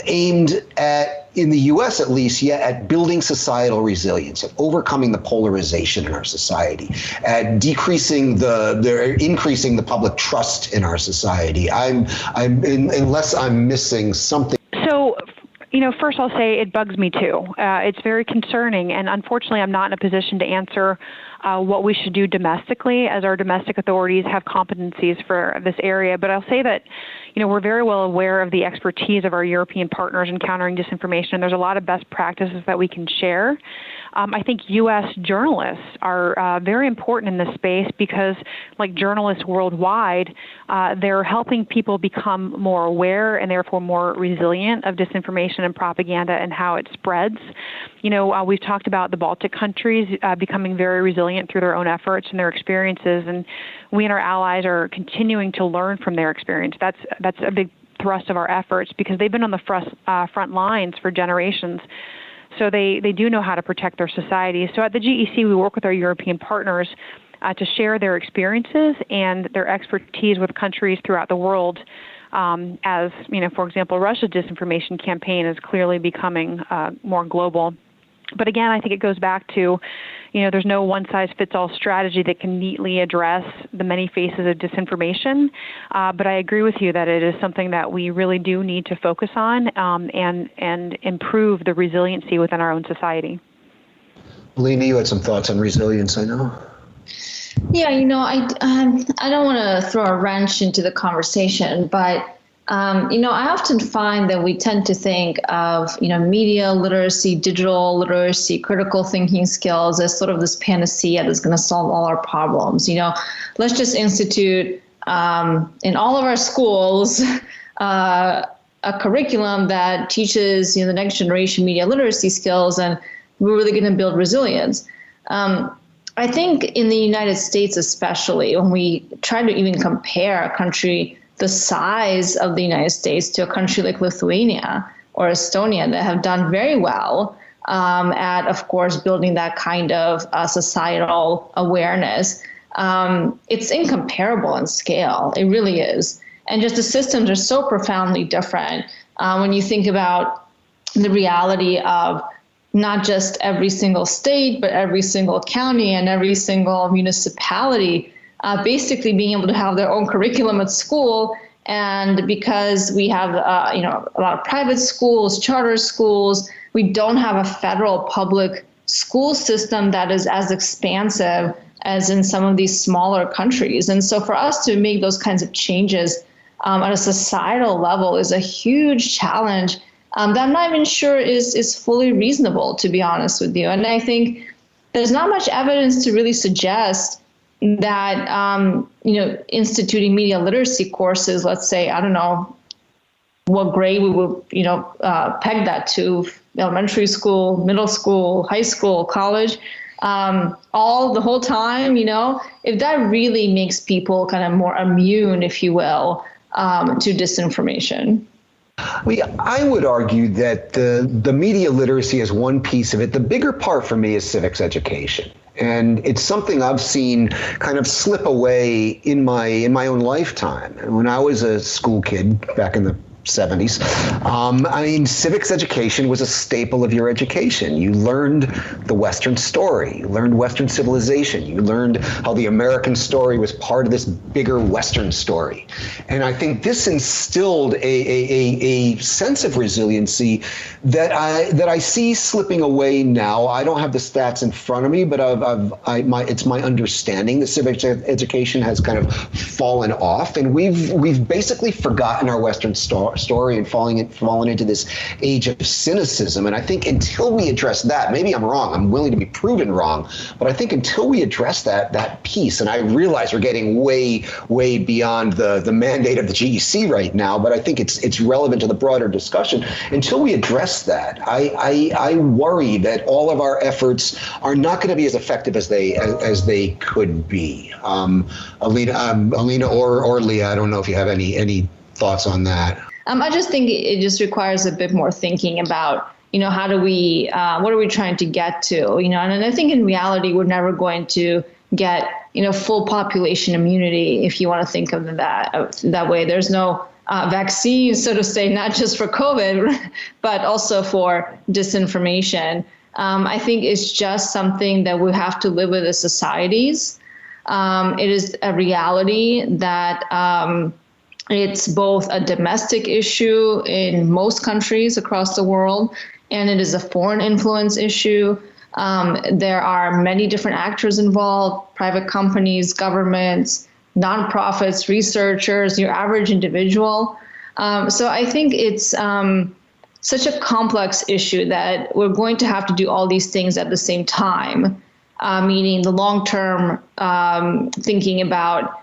aimed at, in the U.S. at least, yet at building societal resilience, at overcoming the polarization in our society, at increasing the public trust in our society. Unless I'm missing something. So, first I'll say it bugs me too. It's very concerning, and unfortunately I'm not in a position to answer what we should do domestically, as our domestic authorities have competencies for this area. But I'll say that, we're very well aware of the expertise of our European partners in countering disinformation. There's a lot of best practices that we can share. I think U.S. journalists are very important in this space because, like journalists worldwide, they're helping people become more aware and therefore more resilient of disinformation and propaganda and how it spreads. We've talked about the Baltic countries becoming very resilient through their own efforts and their experiences, and we and our allies are continuing to learn from their experience. That's a big thrust of our efforts because they've been on the front lines for generations. So they do know how to protect their societies. So at the GEC, we work with our European partners to share their experiences and their expertise with countries throughout the world. As, for example, Russia's disinformation campaign is clearly becoming more global. But again, I think it goes back to, there's no one-size-fits-all strategy that can neatly address the many faces of disinformation. But I agree with you that it is something that we really do need to focus on and improve the resiliency within our own society. Alina, you had some thoughts on resilience, I know. Yeah, I don't want to throw a wrench into the conversation, but I often find that we tend to think of, media literacy, digital literacy, critical thinking skills as sort of this panacea that's going to solve all our problems. Let's just institute in all of our schools a curriculum that teaches, the next generation media literacy skills, and we're really going to build resilience. I think in the United States, especially, when we try to even compare a country the size of the United States to a country like Lithuania or Estonia that have done very well at, of course, building that kind of societal awareness. It's incomparable in scale. It really is. And just the systems are so profoundly different when you think about the reality of not just every single state, but every single county and every single municipality basically being able to have their own curriculum at school. And because we have, a lot of private schools, charter schools, we don't have a federal public school system that is as expansive as in some of these smaller countries. And so for us to make those kinds of changes at a societal level is a huge challenge that I'm not even sure is fully reasonable, to be honest with you. And I think there's not much evidence to really suggest that, instituting media literacy courses, let's say, I don't know what grade we would, peg that to, elementary school, middle school, high school, college, the whole time, if that really makes people kind of more immune, if you will, to disinformation. I would argue that the media literacy is one piece of it. The bigger part for me is civics education. And it's something I've seen kind of slip away in my own lifetime. And when I was a school kid back in the 70s. Civics education was a staple of your education. You learned the Western story. You learned Western civilization. You learned how the American story was part of this bigger Western story. And I think this instilled a sense of resiliency that I see slipping away now. I don't have the stats in front of me, but it's my understanding that civics education has kind of fallen off, and we've basically forgotten our Western story and fallen into this age of cynicism. And I think until we address that, maybe I'm wrong, I'm willing to be proven wrong, but I think until we address that piece, and I realize we're getting way beyond the mandate of the GEC right now, but I think it's relevant to the broader discussion. Until we address that, I worry that all of our efforts are not going to be as effective as they could be. Alina or Leah, I don't know if you have any thoughts on that. I just think it just requires a bit more thinking about, how do we, what are we trying to get to, and I think in reality, we're never going to get, full population immunity, if you want to think of that way. There's no vaccine, so to say, not just for COVID, but also for disinformation. I think it's just something that we have to live with as societies. It is a reality that it's both a domestic issue in most countries across the world, and it is a foreign influence issue. There are many different actors involved, private companies, governments, nonprofits, researchers, your average individual. So I think it's such a complex issue that we're going to have to do all these things at the same time, meaning the long-term thinking about,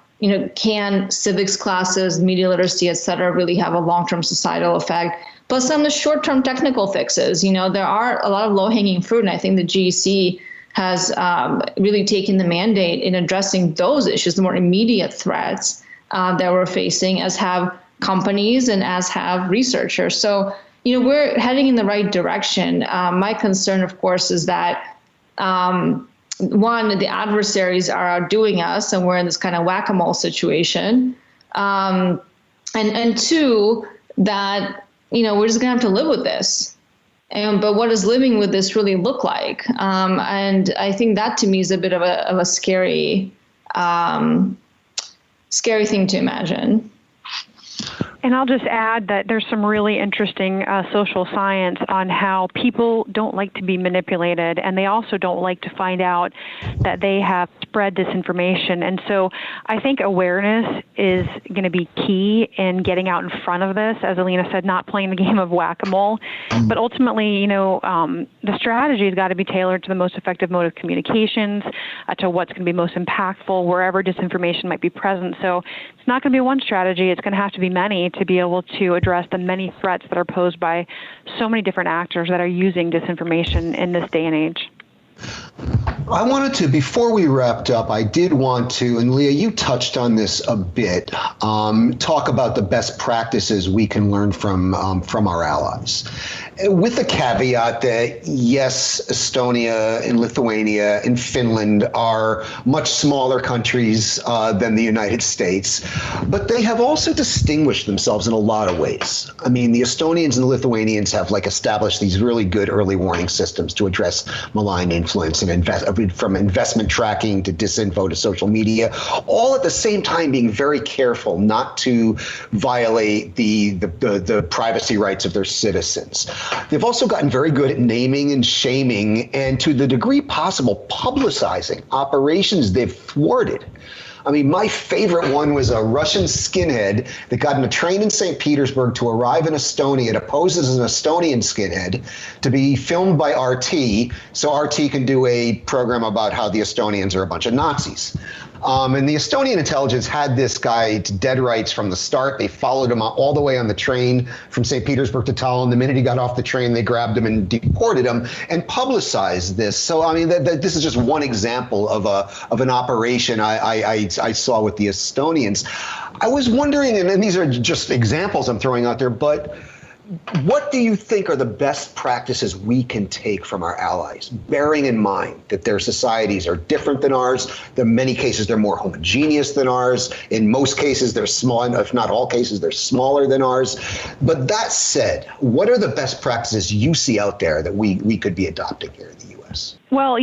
can civics classes, media literacy, et cetera, really have a long-term societal effect? Plus some of the short-term technical fixes. There are a lot of low-hanging fruit, and I think the GEC has really taken the mandate in addressing those issues, the more immediate threats that we're facing, as have companies and as have researchers. So, we're heading in the right direction. My concern, of course, is that one, the adversaries are outdoing us, and we're in this kind of whack-a-mole situation. And two, that we're just gonna have to live with this. But what does living with this really look like? And I think that to me is a bit of a scary thing to imagine. And I'll just add that there's some really interesting social science on how people don't like to be manipulated, and they also don't like to find out that they have spread disinformation. And so I think awareness is going to be key in getting out in front of this, as Alina said, not playing the game of whack-a-mole. But ultimately, the strategy has got to be tailored to the most effective mode of communications, to what's going to be most impactful wherever disinformation might be present. So it's not going to be one strategy. It's going to have to be many to be able to address the many threats that are posed by so many different actors that are using disinformation in this day and age. I wanted to, before we wrapped up, I did want to, and Leah, you touched on this a bit, talk about the best practices we can learn from our allies. With the caveat that, yes, Estonia and Lithuania and Finland are much smaller countries than the United States, but they have also distinguished themselves in a lot of ways. I mean, the Estonians and the Lithuanians have established these really good early warning systems to address malign influence and from investment tracking to disinfo to social media, all at the same time being very careful not to violate the privacy rights of their citizens. They've also gotten very good at naming and shaming, and to the degree possible, publicizing operations they've thwarted. I mean, my favorite one was a Russian skinhead that got on a train in St. Petersburg to arrive in Estonia to pose as an Estonian skinhead to be filmed by RT, so RT can do a program about how the Estonians are a bunch of Nazis. And the Estonian intelligence had this guy to dead rights from the start. They followed him all the way on the train from St. Petersburg to Tallinn. The minute he got off the train, they grabbed him and deported him and publicized this. So, I mean, this is just one example of an operation I saw with the Estonians. I was wondering, and these are just examples I'm throwing out there, but what do you think are the best practices we can take from our allies, bearing in mind that their societies are different than ours? In many cases, they're more homogeneous than ours. In most cases, they're small, if not all cases, they're smaller than ours. But that said, what are the best practices you see out there that we could be adopting here in the U.S.? Well,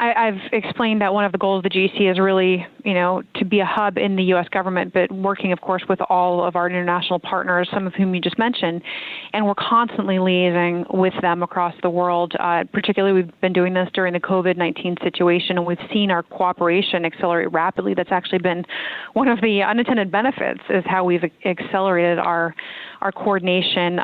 I've explained that one of the goals of the GEC is really, to be a hub in the U.S. government, but working, of course, with all of our international partners, some of whom you just mentioned. And we're constantly liaising with them across the world. Particularly, we've been doing this during the COVID-19 situation, and we've seen our cooperation accelerate rapidly. That's actually been one of the unintended benefits, is how we've accelerated our coordination.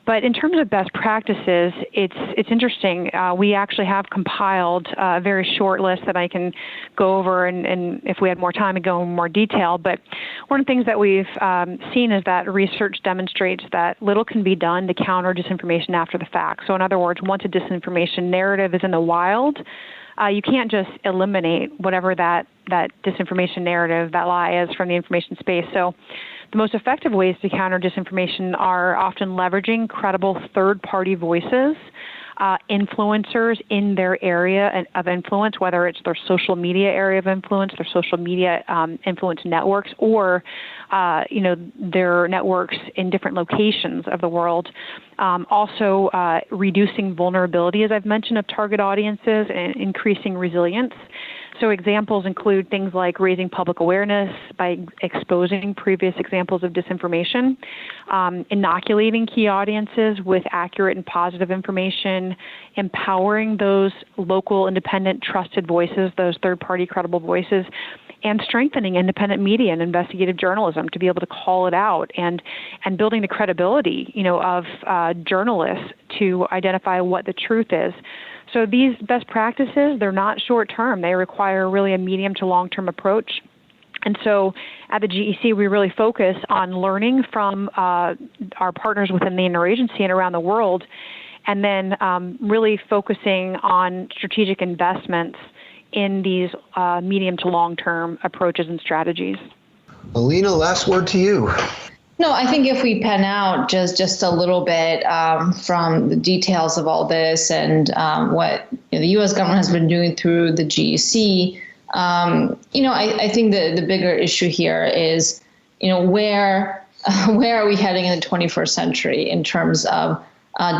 But in terms of best practices, it's interesting. We actually have compiled a very short list that I can go over, and if we had more time, I'd go in more detail. But one of the things that we've seen is that research demonstrates that little can be done to counter disinformation after the fact. So in other words, once a disinformation narrative is in the wild, you can't just eliminate whatever that disinformation narrative, that lie is from the information space. So the most effective ways to counter disinformation are often leveraging credible third-party voices, influencers in their area of influence, whether it's their social media area of influence, their social media influence networks, or their networks in different locations of the world. Also, reducing vulnerability, as I've mentioned, of target audiences and increasing resilience. So examples include things like raising public awareness by exposing previous examples of disinformation, inoculating key audiences with accurate and positive information, empowering those local, independent, trusted voices, those third-party credible voices, and strengthening independent media and investigative journalism to be able to call it out, and building the credibility, of journalists to identify what the truth is. So these best practices, they're not short-term. They require really a medium to long-term approach. And so at the GEC, we really focus on learning from our partners within the interagency and around the world, and then really focusing on strategic investments in these medium to long-term approaches and strategies. Alina, last word to you. No, I think if we pan out just a little bit from the details of all this and what the U.S. government has been doing through the GEC, I think the bigger issue here is, where are we heading in the 21st century in terms of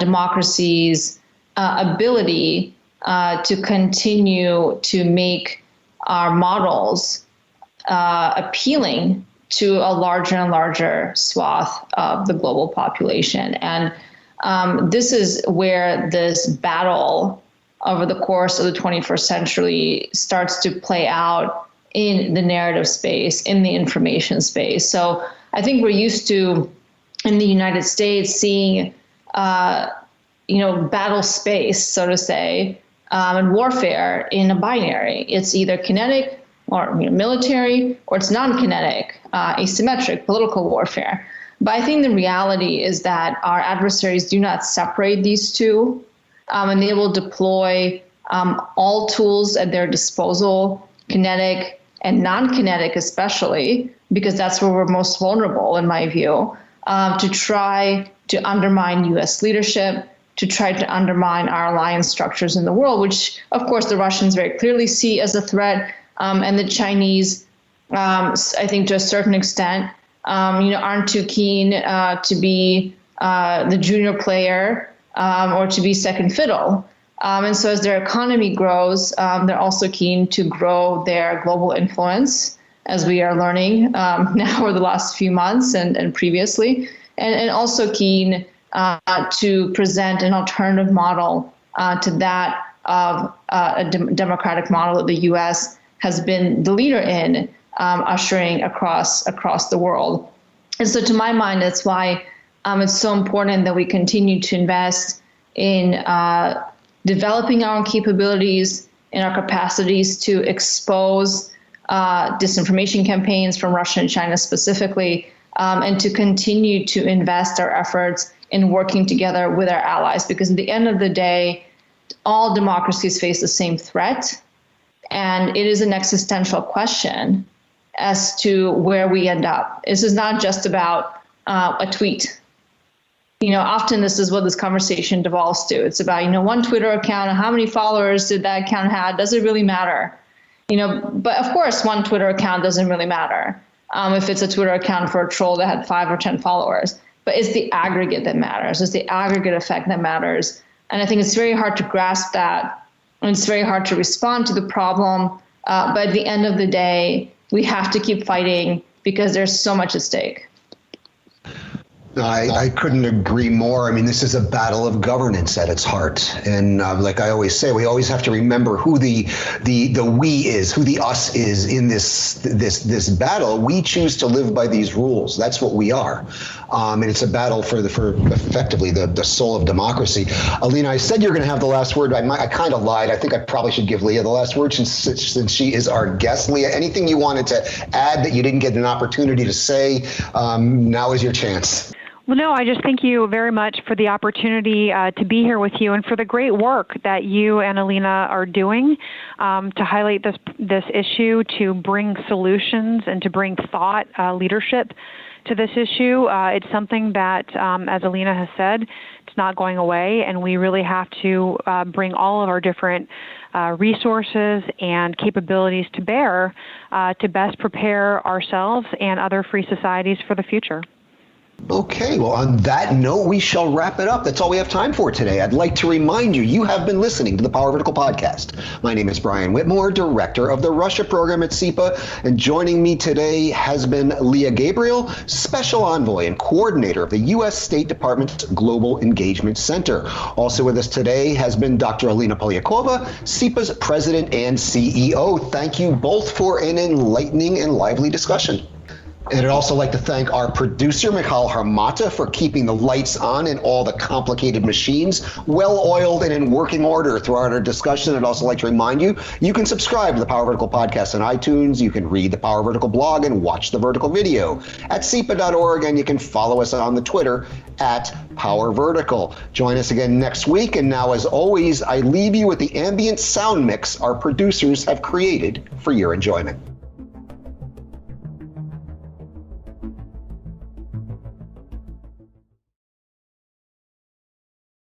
democracy's ability to continue to make our models appealing to a larger and larger swath of the global population. And this is where this battle over the course of the 21st century starts to play out in the narrative space, in the information space. So I think we're used to, in the United States, seeing, battle space, so to say, and warfare in a binary. It's either kinetic or military, or it's non-kinetic, asymmetric, political warfare. But I think the reality is that our adversaries do not separate these two, and they will deploy all tools at their disposal, kinetic and non-kinetic especially, because that's where we're most vulnerable, in my view, to try to undermine U.S. leadership, to try to undermine our alliance structures in the world, which, of course, the Russians very clearly see as a threat, and the Chinese, I think to a certain extent, aren't too keen to be the junior player or to be second fiddle. And so as their economy grows, they're also keen to grow their global influence, as we are learning now over the last few months and previously, and also keen to present an alternative model to that of a democratic model that the U.S. has been the leader in, ushering across the world. And so to my mind, that's why it's so important that we continue to invest in developing our own capabilities and our capacities to expose disinformation campaigns from Russia and China specifically, and to continue to invest our efforts in working together with our allies. Because at the end of the day, all democracies face the same threat. And it is an existential question as to where we end up. This is not just about a tweet. Often this is what this conversation devolves to. It's about, one Twitter account and how many followers did that account have? Does it really matter? But of course, one Twitter account doesn't really matter if it's a Twitter account for a troll that had 5 or 10 followers. But it's the aggregate that matters. It's the aggregate effect that matters. And I think it's very hard to grasp that. And it's very hard to respond to the problem. But at the end of the day, we have to keep fighting because there's so much at stake. I couldn't agree more. I mean, this is a battle of governance at its heart. And like I always say, we always have to remember who the we is, who the us is in this battle. We choose to live by these rules. That's what we are. And it's a battle for effectively the soul of democracy. Alina, I said you're going to have the last word. I kind of lied. I think I probably should give Leah the last word since she is our guest. Leah, anything you wanted to add that you didn't get an opportunity to say? Now is your chance. Well, no, I just thank you very much for the opportunity to be here with you and for the great work that you and Alina are doing to highlight this issue, to bring solutions and to bring thought leadership to this issue. It's something that, as Alina has said, it's not going away, and we really have to bring all of our different resources and capabilities to bear to best prepare ourselves and other free societies for the future. Okay, well, on that note, we shall wrap it up. That's all we have time for today. I'd like to remind you, you have been listening to the Power Vertical Podcast. My name is Brian Whitmore, Director of the Russia Program at CEPA, and joining me today has been Lea Gabrielle, Special Envoy and Coordinator of the U.S. State Department's Global Engagement Center. Also with us today has been Dr. Alina Polyakova, CEPA's President and CEO. Thank you both for an enlightening and lively discussion. And I'd also like to thank our producer, Michal Harmata, for keeping the lights on and all the complicated machines well-oiled and in working order throughout our discussion. I'd also like to remind you, you can subscribe to the Power Vertical Podcast on iTunes. You can read the Power Vertical blog and watch the Vertical video at CEPA.org, and you can follow us on the Twitter at Power Vertical. Join us again next week. And now, as always, I leave you with the ambient sound mix our producers have created for your enjoyment.